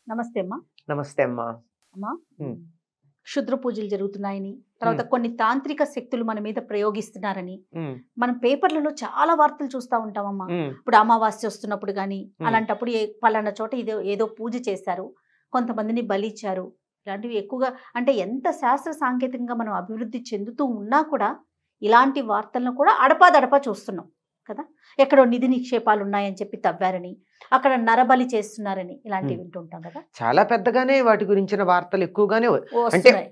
నమస్తే అమ్మా. నమస్తే అమ్మా. అమ్మా, ఉమ్, క్షుద్ర పూజలు జరుగుతున్నాయని, తర్వాత ఉమ్, కొన్ని తాంత్రిక శక్తులు మన మీద ప్రయోగిస్తున్నారని ఉమ్, మనం పేపర్లలో చాలా వార్తలు చూస్తూ ఉంటామమ్మా. ఉమ్, ఇప్పుడు అమావాస్య వస్తున్నప్పుడు కానీ అలాంటప్పుడు పలానా చోట ఏదో పూజ చేశారు, కొంతమందిని బలిచ్చారు, ఇలాంటివి ఎక్కువగా అంటే ఎంత శాస్త్ర సాంకేతికంగా మనం అభివృద్ధి చెందుతూ ఉన్నా కూడా ఇలాంటి వార్తలను కూడా అడపాదడపా చూస్తున్నాం కదా. ఎక్కడో నిధి నిక్షేపాలు ఉన్నాయని చెప్పి తవ్వారని, అక్కడ నరబలి చేస్తున్నారని ఇలాంటివి వింటుంటాం కదా. చాలా పెద్దగానే వాటి గురించిన వార్తలు ఎక్కువగానే అంటే వస్తున్నాయి.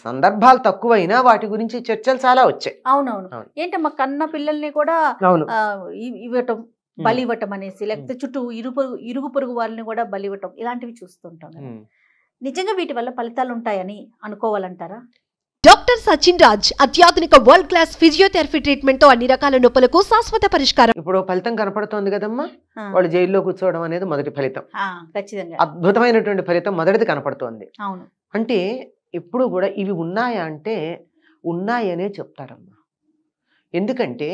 సందర్భాలు తక్కువైనా వాటి గురించి చర్చలు చాలా వచ్చాయి. అవునవును. అవును. ఏంటమ్మా, కన్న పిల్లల్ని కూడా అవును. ఇవ్వటం, బలి ఇవ్వటం అనేసి, లేకపోతే చుట్టూ ఇరుగు పొరుగు వాళ్ళని కూడా బలి ఇవ్వటం, ఇలాంటివి చూస్తుంటాం కదా. నిజంగా వీటి వల్ల ఫలితాలు ఉంటాయని అనుకోవాలంటారా? డాక్టర్ సచిన్ రాజ్ అత్యాధునిక వరల్డ్ క్లాస్ ఫిజియోథెరపీ ట్రీట్మెంట్ తో అన్ని రకాల నొప్పులకు శాశ్వత పరిష్కారం. ఇప్పుడు ఫలితం కనపడుతోంది కదమ్మా. ఆ, వాళ్ళు జైల్లో కూర్చోవడం అనేది మొదటి ఫలితం. ఖచ్చితంగా. అద్భుతమైనటువంటి ఫలితం మొదటిది కనపడుతోంది. అవును. అంటే ఎప్పుడు కూడా ఇవి ఉన్నాయా అంటే ఉన్నాయనే చెప్తారమ్మా. ఎందుకంటే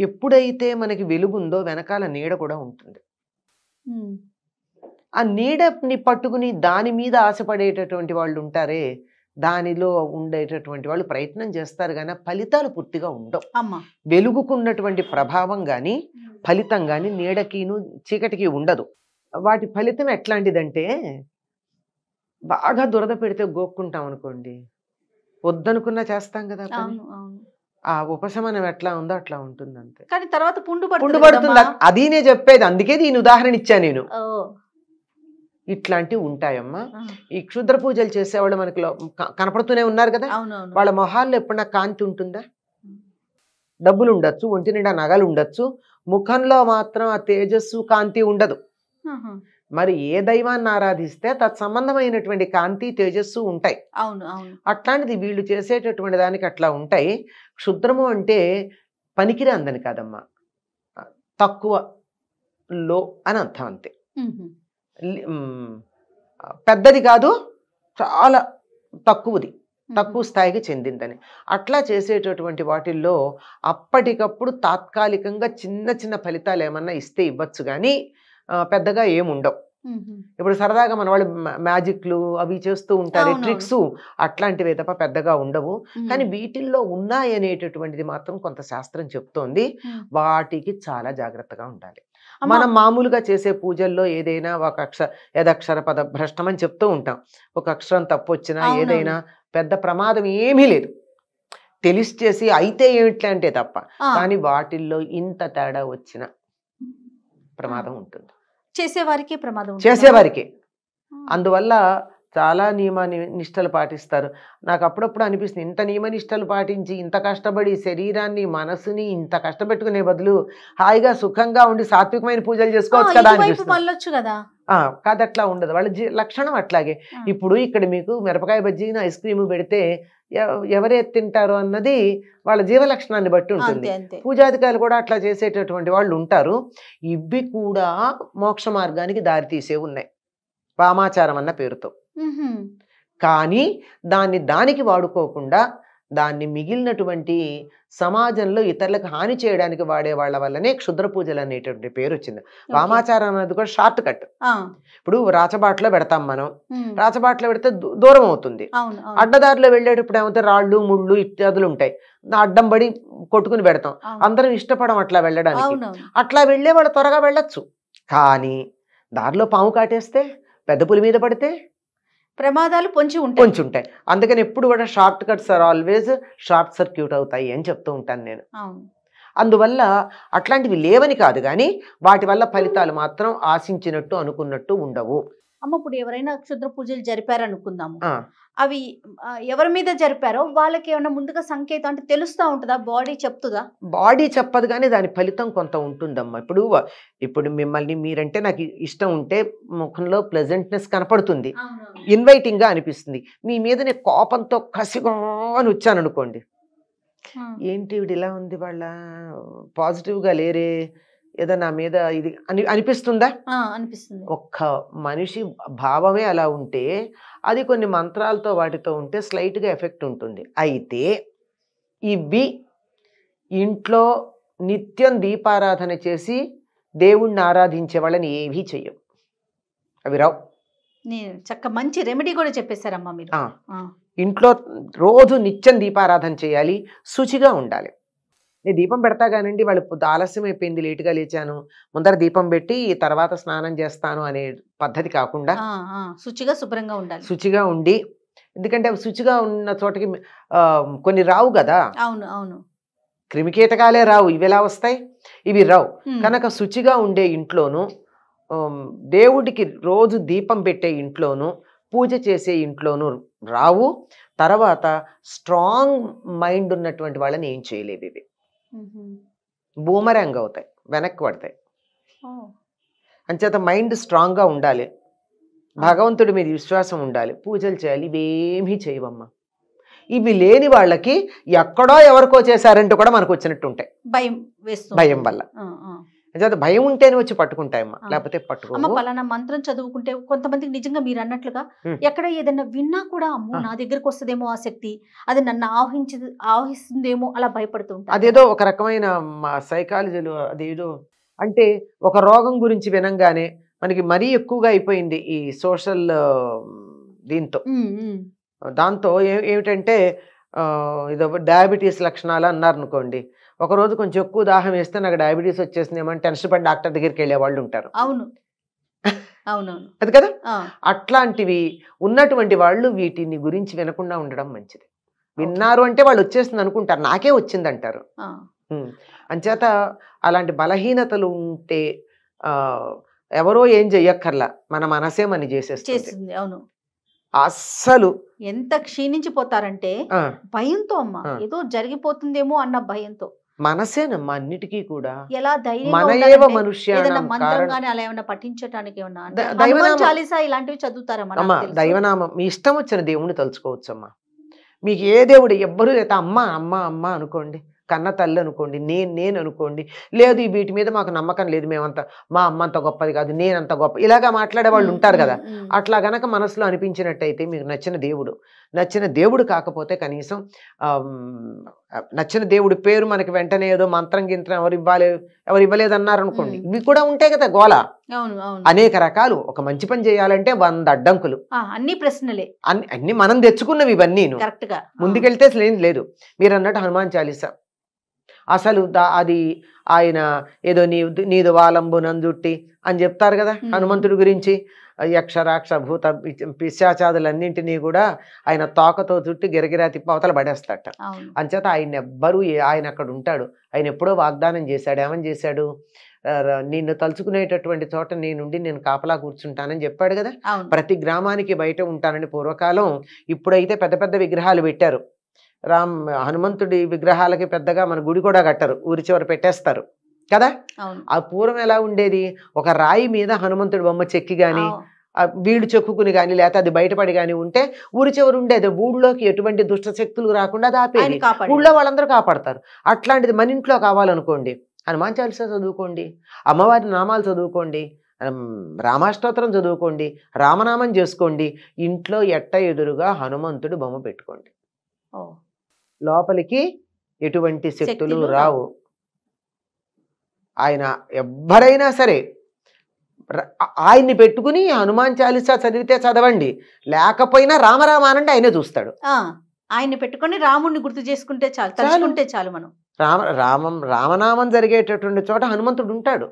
ఎప్పుడైతే మనకి వెలుగుందో వెనకాల నీడ కూడా ఉంటుంది. ఉమ్, ఆ నీడని పట్టుకుని దాని మీద ఆశపడేటటువంటి వాళ్ళు ఉంటారే, దానిలో ఉండేటటువంటి వాళ్ళు ప్రయత్నం చేస్తారు కానీ ఫలితాలు పూర్తిగా ఉండవు. అమ్మా. వెలుగుకున్నటువంటి ప్రభావం కానీ ఫలితం కానీ నీడకిను చీకటికి ఉండదు. వాటి ఫలితం ఎట్లాంటిదంటే, బాగా దురద పెడితే గోక్కుంటాం అనుకోండి, వద్దనుకున్నా చేస్తాం కదా పని. అవును, అవును. ఆ ఉపశమనం ఎట్లా ఉందో అట్లా ఉంటుంది అంతే. కానీ తర్వాత పుండు పుండు పడుతుంది పడుతుంది. కదమ్మా. అది నేను చెప్పేది, అందుకే దీని ఉదాహరణ ఇచ్చా నేను. ఓ, ఇట్లాంటివి ఉంటాయమ్మా. ఆ, ఈ క్షుద్ర పూజలు చేసేవాళ్ళు మనకి కనపడుతూనే ఉన్నారు కదా. అవునవును. వాళ్ళ మొహాల్లో ఎప్పుడన్నా కాంతి ఉంటుందా? డబ్బులు ఉండొచ్చు, ఒంటి నిండా నగలు ఉండొచ్చు, ముఖంలో మాత్రం ఆ తేజస్సు కాంతి ఉండదు. ఆహా. మరి ఏ దైవాన్ని ఆరాధిస్తే తత్సంబంధమైనటువంటి కాంతి తేజస్సు ఉంటాయి. అవును, అవును. అట్లాంటిది వీళ్ళు చేసేటటువంటి దానికి అట్లా ఉంటాయి. క్షుద్రము అంటే పనికిరా అందని కాదమ్మా, తక్కువ, లో అని అర్థం అంతే. ఉహు. పెద్దది కాదు, చాలా తక్కువది, తక్కువ స్థాయికి చెందిందని. అట్లా చేసేటటువంటి వాటిల్లో అప్పటికప్పుడు తాత్కాలికంగా చిన్న చిన్న ఫలితాలు ఏమన్నా ఇస్తే ఇవ్వచ్చు కానీ పెద్దగా ఏముండవు. ఉహు. ఇప్పుడు సరదాగా మన వాళ్ళు మ్యాజిక్లు అవి చేస్తూ ఉంటారు, అవునవును. ట్రిక్స్, అట్లాంటివి తప్ప పెద్దగా ఉండవు. కానీ వీటిల్లో ఉన్నాయనేటటువంటిది మాత్రం కొంత శాస్త్రం చెప్తోంది. వాటికి చాలా జాగ్రత్తగా ఉండాలి. మనం మామూలుగా చేసే పూజల్లో ఏదైనా ఒక ఏదక్షర పద భ్రష్టం అని చెప్తూ ఉంటాం. ఒక అక్షరం తప్పు వచ్చినా అవునవును. ఏదైనా పెద్ద ప్రమాదం ఏమీ లేదు, తెలిసి చేసి అయితే ఏమిట్లే అంటే తప్ప. కానీ వాటిల్లో ఇంత తేడా వచ్చిన ప్రమాదం ఉంటుంది, చేసేవారికి ప్రమాదం ఉంటుంది. చేసేవారికి. అందువల్ల చాలా నియమ నిష్టలు పాటిస్తారు. నాకు అప్పుడప్పుడు అనిపిస్తుంది, ఇంత నియమ నిష్టలు పాటించి ఇంత కష్టపడి శరీరాన్ని మనసుని ఇంత కష్టపెట్టుకునే బదులు హాయిగా సుఖంగా ఉండి సాత్వికమైన పూజలు చేసుకోవచ్చు కదా అనిపిస్తుంది. మళ్ళొచ్చు కదా. కాదు, అట్లా ఉండదు. వాళ్ళ లక్షణం అట్లాగే. ఇప్పుడు ఇక్కడ మీకు మిరపకాయ బజ్జీని ఐస్ క్రీమ్ పెడితే ఎవరే తింటారో అన్నది వాళ్ళ జీవ లక్షణాన్ని బట్టి ఉంటుంది. అంతే అంతే. పూజాధికారులు కూడా అట్లా చేసేటటువంటి వాళ్ళు ఉంటారు. ఇవి కూడా మోక్ష మార్గానికి దారితీసే ఉన్నాయి, వామాచారం అన్న పేరుతో. ఉహు. కానీ దానికి వాడుకోకుండా దాన్ని మిగిలినటువంటి సమాజంలో ఇతరులకు హాని చేయడానికి వాడే వాళ్ళ వల్లనే క్షుద్ర పూజలు అనేటువంటి పేరు వచ్చింది. వామాచారం అనేది కూడా షార్ట్ కట్. ఇప్పుడు రాచబాటలో పెడతాం మనం, రాచబాటలో పెడితే దూరం అవుతుంది. అవును, అవును. అడ్డదారిలో వెళ్ళేటప్పుడు ఏమైతే రాళ్ళు ముళ్ళు ఇత్యాదులు ఉంటాయి, అడ్డం పడి కొట్టుకుని పెడతాం. అందరం ఇష్టపడం అట్లా వెళ్ళడానికి. అవునవును. అట్లా వెళ్ళే వాళ్ళు త్వరగా వెళ్ళొచ్చు. కానీ దారిలో పాము కాటేస్తే, పెద్ద పులి మీద పడితే ప్రమాదాలు పొంచి ఉంటాయి. అందుకని ఎప్పుడు కూడా short cuts are always short circuit అవుతాయి అని చెప్తూ ఉంటాను నేను. అవును. అందువల్ల అట్లాంటివి లేవని కాదు, కానీ వాటి వల్ల ఫలితాలు మాత్రం ఆశించినట్టు అనుకున్నట్టు ఉండవు. అమ్మ, ఇప్పుడు ఎవరైనా క్షుద్ర పూజలు జరిపారనుకుందాము, అవి ఎవరి మీద జరిపారో వాళ్ళకి ఏమైనా ముందుగా సంకేతం అంటే తెలుస్తూ ఉంటుందా? బాడీ చెప్తుందా? బాడీ చెప్పదు కానీ దాని ఫలితం కొంత ఉంటుందమ్మా. ఇప్పుడు మిమ్మల్ని మీరంటే నాకు ఇష్టం ఉంటే ముఖంలో ప్లెజెంట్నెస్ కనపడుతుంది, ఇన్వైటింగ్ గా అనిపిస్తుంది. మీ మీద నేను కోపంతో కసిగా అని వచ్చాను అనుకోండి, ఏంటి వీడు ఇలా ఉంది, వాళ్ళ పాజిటివ్ గా లేరే, ఏదో నా మీద ఇది అనిపిస్తుందా? అనిపిస్తుంది. ఒక్క మనిషి భావమే అలా ఉంటే అది కొన్ని మంత్రాలతో వాటితో ఉంటే స్లైట్గా ఎఫెక్ట్ ఉంటుంది. అయితే ఇవి ఇంట్లో నిత్యం దీపారాధన చేసి దేవుణ్ణి ఆరాధించే వాళ్ళని ఏవీ చెయ్యవు. అవి రావు. నేను మంచి రెమెడీ కూడా చెప్పేశారమ్మా మీరు. ఇంట్లో రోజు నిత్యం దీపారాధన చేయాలి, శుచిగా ఉండాలి. నేను దీపం పెడతా కానండి, వాళ్ళు ఆలస్యం అయిపోయింది, లేటుగా లేచాను, ముందర దీపం పెట్టి తర్వాత స్నానం చేస్తాను అనే పద్ధతి కాకుండా శుచిగా శుభ్రంగా ఉండాలి. శుచిగా ఉండి, ఎందుకంటే అవి శుచిగా ఉన్న చోటకి కొన్ని రావు కదా. అవును అవును. క్రిమికీటకాలే రావు, ఇవి ఎలా వస్తాయి? ఇవి రావు. కనుక శుచిగా ఉండే ఇంట్లోనూ, దేవుడికి రోజు దీపం పెట్టే ఇంట్లోనూ, పూజ చేసే ఇంట్లోనూ రావు. తర్వాత స్ట్రాంగ్ మైండ్ ఉన్నటువంటి వాళ్ళని ఏం చేయలేవు ఇవి. బూమరాంగ్ అవుతాయి, వెనక్కి పడతాయి. అంచేత మైండ్ స్ట్రాంగ్గా ఉండాలి, భగవంతుడి మీద విశ్వాసం ఉండాలి, పూజలు చేయాలి. ఇవేమీ చేయవమ్మా. ఇవి లేని వాళ్ళకి ఎక్కడో ఎవరికో చేశారంటూ కూడా మనకు వచ్చినట్టు ఉంటాయి, భయం వల్ల. భయం ఉంటేనే వచ్చి పట్టుకుంటాయమ్మా, లేకపోతే పట్టుకో. పలానా మంత్రం చదువుకుంటే కొంతమందికి నిజంగా మీరు అన్నట్లుగా ఎక్కడ ఏదైనా విన్నా కూడా అమ్మో నా దగ్గరకు వస్తుందేమో ఆ శక్తి, అది నన్ను ఆవహిస్తుందేమో అలా భయపడుతూ ఉంటారు. అదేదో ఒక రకమైన సైకాలజీలో అదేదో అంటే ఒక రోగం గురించి వినంగానే మనకి మరీ ఎక్కువగా అయిపోయింది ఈ సోషల్ దీంతో. దాంతో ఏమిటంటే ఇదో డయాబెటీస్ లక్షణాలు అన్నారు అనుకోండి, ఒకరోజు కొంచెం ఎక్కువ దాహం వేస్తే నాకు డయాబెటీస్ వచ్చేసింది ఏమని టెన్షన్ పడి డాక్టర్ దగ్గరికి వెళ్ళే వాళ్ళు ఉంటారు. అవును అవునవును, అది కదా. అట్లాంటివి ఉన్నటువంటి వాళ్ళు వీటిని గురించి వినకుండా ఉండడం మంచిది. విన్నారు అంటే వాళ్ళు వచ్చేస్తుంది అనుకుంటారు, నాకే వచ్చింది అంటారు. అంచేత అలాంటి బలహీనతలు ఉంటే ఎవరో ఏం చెయ్యక్కర్లా, మన మనసే మన చేసేస్తుంది. అవును, అస్సలు ఎంత క్షీణించిపోతారంటే భయంతో అమ్మా, ఏదో జరిగిపోతుందేమో అన్న భయంతో. మనసేనమ్మా అన్నిటికీ కూడా. ఎలా మనయేవ మనుష్యానాం మంత్రంగానే అలా ఏమైనా పఠించడానికి ఏమన్నా చాలీసా ఇలాంటివి చదువుతారమ్మా? దైవనామం మీ ఇష్టం వచ్చిన దేవుణ్ణి తలుచుకోవచ్చమ్మా. మీకు ఏ దేవుడు ఎవ్వరూ అయితే అమ్మ అమ్మ అమ్మ అనుకోండి, కన్న తల్లి అనుకోండి, నేను అనుకోండి. లేదు వీటి మీద మాకు నమ్మకం లేదు, మేమంతా మా అమ్మ అంత గొప్పది కాదు, నేనంత గొప్ప, ఇలాగా మాట్లాడే వాళ్ళు ఉంటారు కదా. అట్లా గనక మనసులో అనిపించినట్టయితే మీకు నచ్చిన దేవుడు కాకపోతే కనీసం నచ్చిన దేవుడి పేరు మనకి వెంటనే ఏదో మంత్రం గింత్రం ఎవరు ఇవ్వలేదు అన్నారు అనుకోండి, ఇవి కూడా ఉంటాయి కదా గోల. అనేక రకాలు. ఒక మంచి పని చేయాలంటే 100 అడ్డంకులు, అన్ని ప్రశ్నలే, అన్ని మనం తెచ్చుకున్నవి ఇవన్నీ. ముందుకెళ్తే ఏం లేదు. మీరు అన్నట్టు హనుమాన్ చాలీసా అసలు అది ఆయన ఏదో నీదు వాలంబు నంజుట్టి అని చెప్తారు కదా హనుమంతుడి గురించి. యక్ష రాక్ష భూత పిశాచాదులన్నింటినీ కూడా ఆయన తోకతో చుట్టి గిరగిరా తిప్పి అవతల పడేస్తాట. అంచేత ఆయన అక్కడ ఉంటాడు. ఆయన ఎప్పుడో వాగ్దానం చేశాడు. ఏమని చేశాడు? నిన్ను తలుచుకునేటటువంటి చోట నేను కాపలా కూర్చుంటానని చెప్పాడు కదా. ప్రతి గ్రామానికి బయట ఉంటానని పూర్వకాలం. ఇప్పుడైతే పెద్ద పెద్ద విగ్రహాలు పెట్టారు. హనుమంతుడి విగ్రహాలకి పెద్దగా మన గుడి కూడా కట్టరు, ఊరి చివర పెట్టేస్తారు కదా. ఆ పూర్వం ఎలా ఉండేది? ఒక రాయి మీద హనుమంతుడి బొమ్మ చెక్కి గాని వీళ్ళు చెక్కుకుని కానీ లేకపోతే అది బయటపడి కానీ ఉంటే ఊరి చివరి ఉండేది. ఊళ్ళోకి ఎటువంటి దుష్ట శక్తులు రాకుండా దాపేది. ఊళ్ళో వాళ్ళందరూ కాపాడతారు. అట్లాంటిది మన ఇంట్లో కావాలనుకోండి, హనుమాన్ చాలీసా చదువుకోండి, అమ్మవారి నామాలు చదువుకోండి, రామాష్టోత్తరం చదువుకోండి, రామనామం చేసుకోండి. ఇంట్లో ఎదురుగా హనుమంతుడి బొమ్మ పెట్టుకోండి. లోపలికి ఎటువంటి శక్తులు రావు. ఆయన ఎవ్వరైనా సరే ఆయన్ని పెట్టుకుని హనుమాన్ చాలీసా చదివితే చదవండి, లేకపోయినా రామరామానంటే ఆయనే చూస్తాడు. ఆయన్ని పెట్టుకుని రాముడిని గుర్తు చేసుకుంటే చాలు, తలుచుకుంటే చాలు. మనం రామనామం జరిగేటటువంటి చోట హనుమంతుడు ఉంటాడు.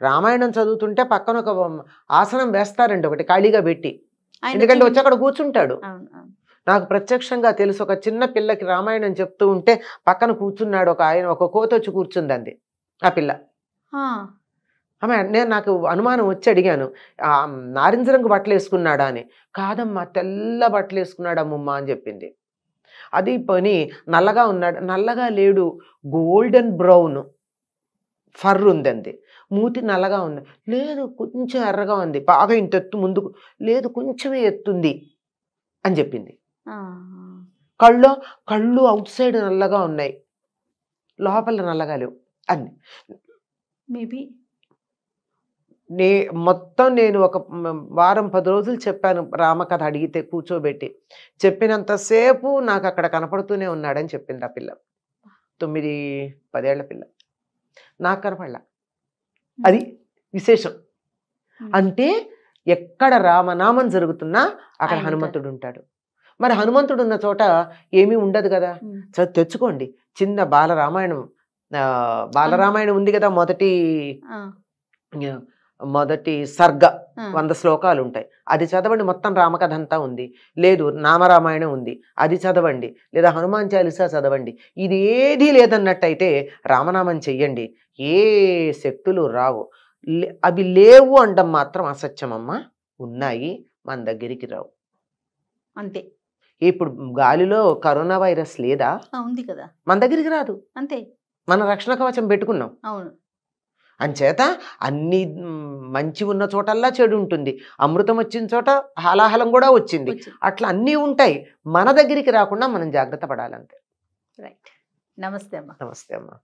రామాయణం చదువుతుంటే పక్కన ఒక ఆసనం వేస్తారండి ఒకటి ఖాళీగా పెట్టి, ఎందుకంటే వచ్చి అక్కడ కూర్చుంటాడు. నాకు ప్రత్యక్షంగా తెలుసు. ఒక చిన్న పిల్లకి రామాయణం చెప్తూ ఉంటే పక్కన కూర్చున్నాడు ఒక కోతి వచ్చి కూర్చుందండి ఆ పిల్ల. నాకు అనుమానం వచ్చి అడిగాను, నారింజ రంగు బట్టలు వేసుకున్నాడా అని. కాదమ్మా తెల్ల బట్టలు వేసుకున్నాడు అమ్మమ్మ అని చెప్పింది. అది పని నల్లగా ఉన్నాడు. నల్లగా లేడు, గోల్డెన్ బ్రౌన్ ఫర్ ఉందండి. మూతి నల్లగా ఉంది, లేదు కొంచెం ఎర్రగా ఉంది, బాగా ఇంత ఎత్తు ముందుకు లేదు, కొంచెమే ఎత్తుంది అని చెప్పింది. కళ్ళు అవుట్ సైడ్ నల్లగా ఉన్నాయి, లోపల నల్లగా లేవు అన్ని. మేబీ మొత్తం నేను ఒక వారం 10 రోజులు చెప్పాను రామకథ అడిగితే కూర్చోబెట్టి. చెప్పినంతసేపు నాకు అక్కడ కనపడుతూనే ఉన్నాడని చెప్పింది ఆ పిల్ల. 9-10 ఏళ్ల పిల్ల. నాకు కనపడలా. అది విశేషం. అంటే ఎక్కడ రామనామం జరుగుతున్నా అక్కడ ఆయన హనుమంతుడు ఉంటాడు. మరి హనుమంతుడు ఉన్న చోట ఏమీ ఉండదు కదా. తెచ్చుకోండి చిన్న బాలరామాయణం. బాలరామాయణం ఉంది కదా, మొదటి సర్గ 100 శ్లోకాలు ఉంటాయి, అది చదవండి. మొత్తం రామకథ అంతా ఉంది. లేదు నామరామాయణం ఉంది, అది చదవండి. లేదా హనుమాన్ చాలీసా చదవండి. ఇది ఏదీ లేదన్నట్టయితే రామనామం చెయ్యండి. ఏ శక్తులు రావు. అవి లేవు అండం మాత్రం అసత్యమమ్మా. ఉన్నాయి, మన దగ్గరికి రావు అంతే. ఇప్పుడు గాలిలో కరోనా వైరస్ లేదా? ఉంది కదా, మన దగ్గరికి రాదు అంతే. మన రక్షణ కవచం పెట్టుకున్నాం. అవును. అంచేత అన్ని మంచి ఉన్న చోటల్లా చెడు ఉంటుంది. అమృతం వచ్చిన చోట హాలాహలం కూడా వచ్చింది. అట్లా అన్నీ ఉంటాయి. మన దగ్గరికి రాకుండా మనం జాగ్రత్త పడాలంతే. రైట్. నమస్తే అమ్మా. నమస్తే అమ్మా.